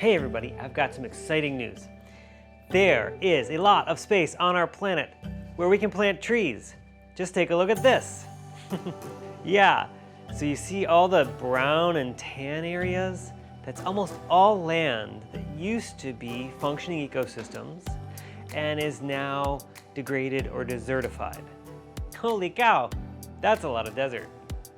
Hey everybody, I've got some exciting news. There is a lot of space on our planet where we can plant trees. Just take a look at this. Yeah, so you see all the brown and tan areas? That's almost all land that used to be functioning ecosystems and is now degraded or desertified. Holy cow, that's a lot of desert.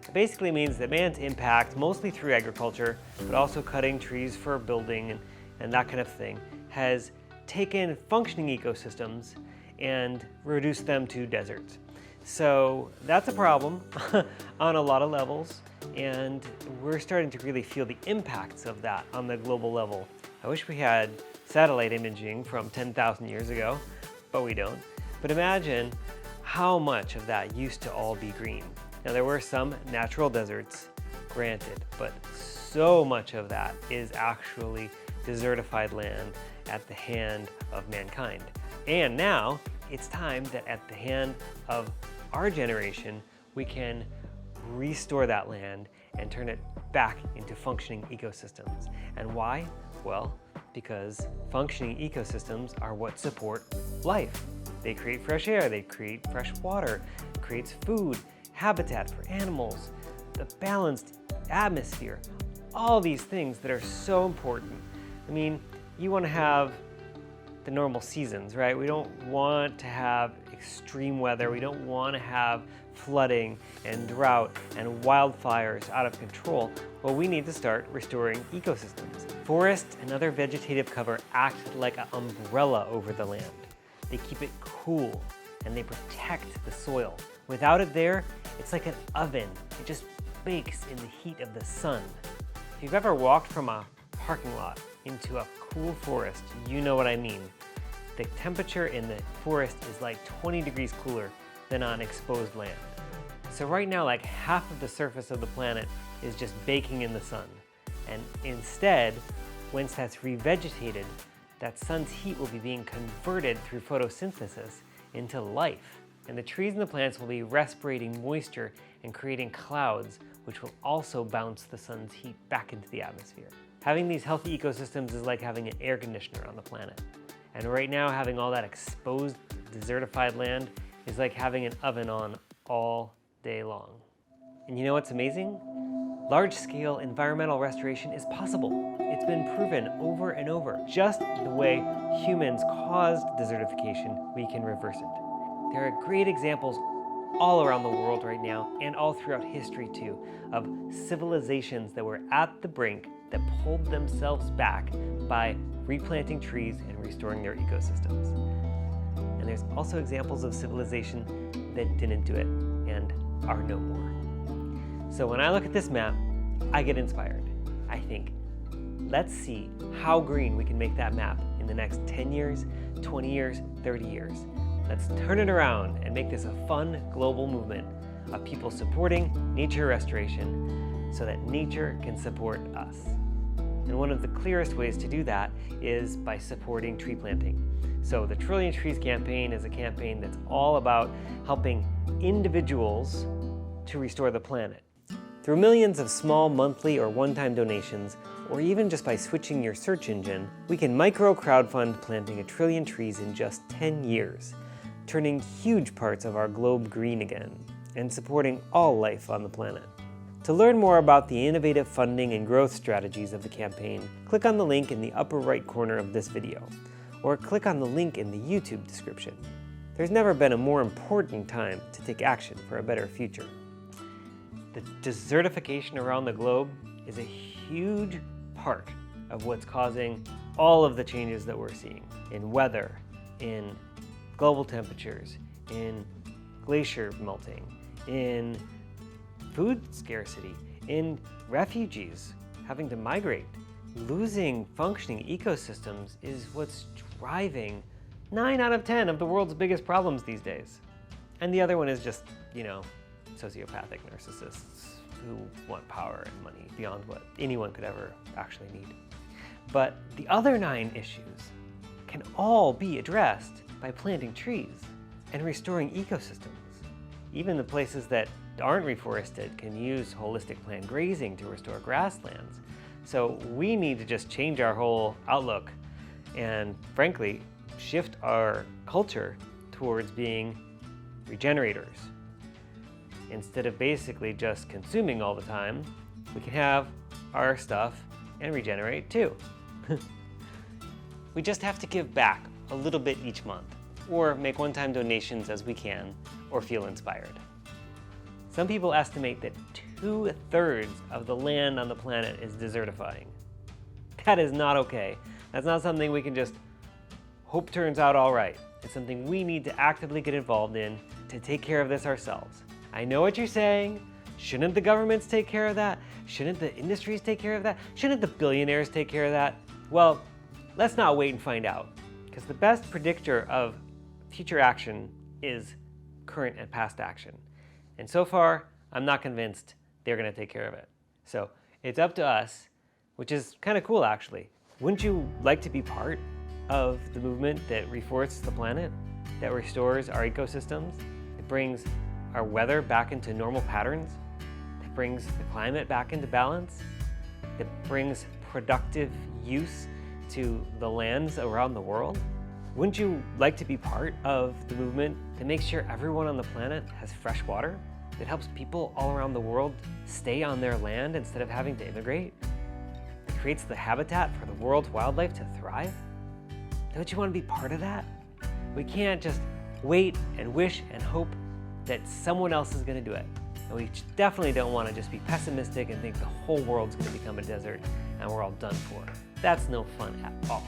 It basically means that man's impact, mostly through agriculture, but also cutting trees for building and that kind of thing, has taken functioning ecosystems and reduced them to deserts. So that's a problem on a lot of levels, and we're starting to really feel the impacts of that on the global level. I wish we had satellite imaging from 10,000 years ago, but we don't. But imagine how much of that used to all be green. Now there were some natural deserts, granted, but so much of that is actually desertified land at the hand of mankind. And now it's time that at the hand of our generation, we can restore that land and turn it back into functioning ecosystems. And why? Well, because functioning ecosystems are what support life. They create fresh air, they create fresh water, creates food, habitat for animals, the balanced atmosphere, all these things that are so important. I mean, you want to have the normal seasons, right? We don't want to have extreme weather. We don't want to have flooding and drought and wildfires out of control. Well, we need to start restoring ecosystems. Forests and other vegetative cover act like an umbrella over the land. They keep it cool and they protect the soil. Without it there, it's like an oven. It just bakes in the heat of the sun. If you've ever walked from a parking lot into a cool forest, you know what I mean. The temperature in the forest is like 20 degrees cooler than on exposed land. So right now, like half of the surface of the planet is just baking in the sun. And instead, once that's revegetated, that sun's heat will be being converted through photosynthesis into life. And the trees and the plants will be respirating moisture and creating clouds, which will also bounce the sun's heat back into the atmosphere. Having these healthy ecosystems is like having an air conditioner on the planet. And right now, having all that exposed, desertified land is like having an oven on all day long. And you know what's amazing? Large-scale environmental restoration is possible. It's been proven over and over. Just the way humans caused desertification, we can reverse it. There are great examples all around the world right now, and all throughout history too, of civilizations that were at the brink that pulled themselves back by replanting trees and restoring their ecosystems. And there's also examples of civilization that didn't do it and are no more. So when I look at this map, I get inspired. I think, let's see how green we can make that map in the next 10 years, 20 years, 30 years. Let's turn it around and make this a fun global movement of people supporting nature restoration so that nature can support us. And one of the clearest ways to do that is by supporting tree planting. So the Trillium Trees campaign is a campaign that's all about helping individuals to restore the planet. Through millions of small monthly or one-time donations, or even just by switching your search engine, we can micro-crowdfund planting 1 trillion trees in just 10 years, turning huge parts of our globe green again, and supporting all life on the planet. To learn more about the innovative funding and growth strategies of the campaign, click on the link in the upper right corner of this video, or click on the link in the YouTube description. There's never been a more important time to take action for a better future. The desertification around the globe is a huge part of what's causing all of the changes that we're seeing in weather, in global temperatures, in glacier melting, in food scarcity, in refugees having to migrate. Losing functioning ecosystems is what's driving 9 out of 10 of the world's biggest problems these days. And the other one is just, sociopathic narcissists who want power and money beyond what anyone could ever actually need. But the other 9 issues can all be addressed by planting trees and restoring ecosystems. Even the places that aren't reforested can use holistic plant grazing to restore grasslands. So we need to just change our whole outlook and, frankly, shift our culture towards being regenerators. Instead of basically just consuming all the time, we can have our stuff and regenerate too. We just have to give back a little bit each month, or make one-time donations as we can, or feel inspired. Some people estimate that 2/3 of the land on the planet is desertifying. That is not okay. That's not something we can just hope turns out all right. It's something we need to actively get involved in to take care of this ourselves. I know what you're saying. Shouldn't the governments take care of that? Shouldn't the industries take care of that? Shouldn't the billionaires take care of that? Well, let's not wait and find out, because the best predictor of future action is current and past action. And so far, I'm not convinced they're going to take care of it. So it's up to us, which is kind of cool actually. Wouldn't you like to be part of the movement that reforests the planet, that restores our ecosystems, that brings our weather back into normal patterns, that brings the climate back into balance, that brings productive use to the lands around the world? Wouldn't you like to be part of the movement that makes sure everyone on the planet has fresh water, that helps people all around the world stay on their land instead of having to immigrate, that creates the habitat for the world's wildlife to thrive? Don't you want to be part of that? We can't just wait and wish and hope that someone else is going to do it. And we definitely don't want to just be pessimistic and think the whole world's going to become a desert and we're all done for. That's no fun at all.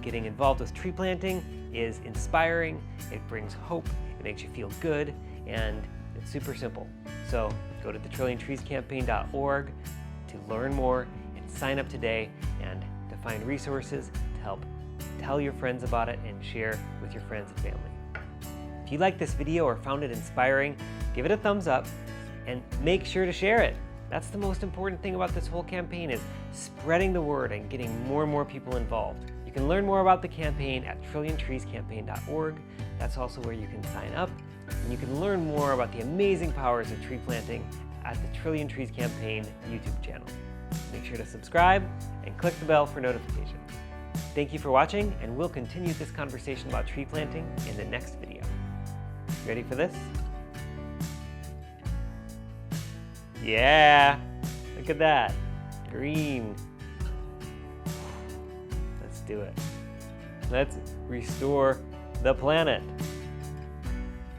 Getting involved with tree planting is inspiring, it brings hope, it makes you feel good, and it's super simple. So go to the TrillionTreesCampaign.org to learn more and sign up today and to find resources to help tell your friends about it and share with your friends and family. If you liked this video or found it inspiring, give it a thumbs up and make sure to share it. That's the most important thing about this whole campaign, is spreading the word and getting more and more people involved. You can learn more about the campaign at TrillionTreesCampaign.org. That's also where you can sign up. And you can learn more about the amazing powers of tree planting at the Trillion Trees Campaign YouTube channel. Make sure to subscribe and click the bell for notifications. Thank you for watching, and we'll continue this conversation about tree planting in the next video. Ready for this? Yeah, look at that, green. Let's do it. Let's restore the planet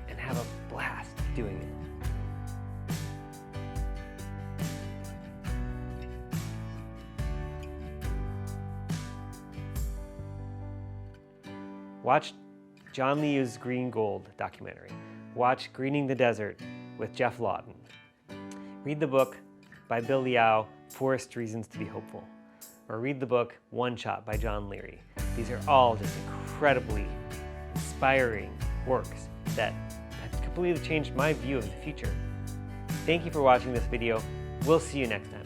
and have a blast doing it. Watch John Liu's Green Gold documentary. Watch Greening the Desert with Jeff Lawton. Read the book by Bill Liao, Forest Reasons to be Hopeful. Or read the book One Shot by John Leary. These are all just incredibly inspiring works that have completely changed my view of the future. Thank you for watching this video. We'll see you next time.